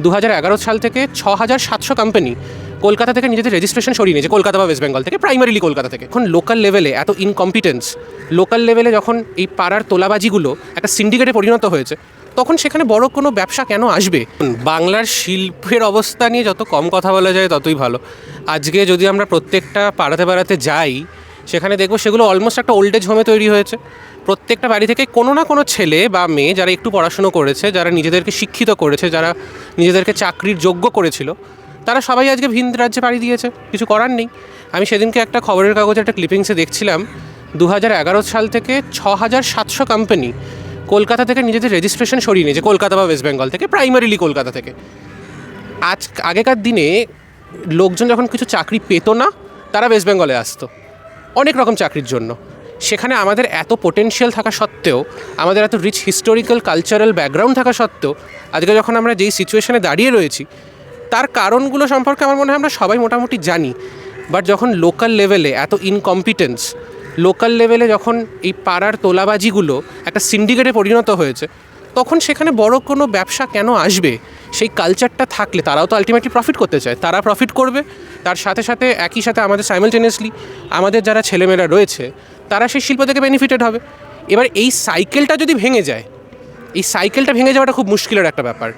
2011 সাল থেকে 6700 কোম্পানি কলকাতা থেকে নিজেদের রেজিস্ট্রেশন সরিয়ে নিয়েছে, কলকাতা বা ওয়েস্ট বেঙ্গল থেকে, প্রাইমারিলি কলকাতা থেকে। এখন লোকাল লেভেলে এত ইনকম্পিটেন্স, লোকাল লেভেলে যখন এই পাড়ার তোলাবাজিগুলো একটা সিন্ডিকেটে পরিণত হয়েছে, তখন সেখানে বড় কোনো ব্যবসা কেন আসবে? বাংলার শিল্পের অবস্থা নিয়ে যত কম কথা বলা যায় ততই ভালো। আজকে যদি আমরা প্রত্যেকটা পাড়াতে যাই, সেখানে দেখবো সেগুলো অলমোস্ট একটা ওল্ড এজ হোমে তৈরি হয়েছে। প্রত্যেকটা বাড়ি থেকে কোনো না কোনো ছেলে বা মেয়ে যারা একটু পড়াশুনো করেছে, যারা নিজেদেরকে শিক্ষিত করেছে, যারা নিজেদেরকে চাকরির যোগ্য করেছিল, তারা সবাই আজকে ভিন রাজ্যে পাড়ি দিয়েছে। কিছু করার নেই। আমি সেদিনকে একটা খবরের কাগজে একটা ক্লিপিংসে দেখছিলাম, 2011 সাল থেকে 6700 কোম্পানি কলকাতা থেকে নিজেদের রেজিস্ট্রেশন সরিয়ে নিয়েছে, কলকাতা বা ওয়েস্ট বেঙ্গল থেকে, প্রাইমারিলি কলকাতা থেকে। আগেকার দিনে লোকজন যখন কিছু চাকরি পেত না, তারা ওয়েস্ট বেঙ্গলে আসতো অনেক রকম চাকরির জন্য। সেখানে আমাদের এত পোটেনশিয়াল থাকা সত্ত্বেও, আমাদের এত রিচ হিস্টোরিক্যাল কালচারাল ব্যাকগ্রাউন্ড থাকা সত্ত্বেও, আজকে যখন আমরা যেই সিচুয়েশনে দাঁড়িয়ে রয়েছি, তার কারণগুলো সম্পর্কে আমার মনে হয় আমরা সবাই মোটামুটি জানি। বাট যখন লোকাল লেভেলে এত ইনকম্পিটেন্স, লোকাল লেভেলে যখন এই পাড়ার তোলাবাজিগুলো একটা সিন্ডিকেটে পরিণত হয়েছে, তখন সেখানে বড় কোনো ব্যবসা কেন আসবে? সেই কালচারটা থাকলে তারাও তো আলটিমেটলি প্রফিট করতে চায়, তারা প্রফিট করবে, তার সাথে সাথে একই সাথে আমাদের সাইমালটেনিয়াসলি আমাদের যারা ছেলেমেয়েরা রয়েছে তারা সেই শিল্প থেকে বেনিফিটেড হবে। এবার এই সাইকেলটা যদি ভেঙে যায়, এই সাইকেলটা ভেঙে যাওয়াটা খুব মুশকিলের একটা ব্যাপার।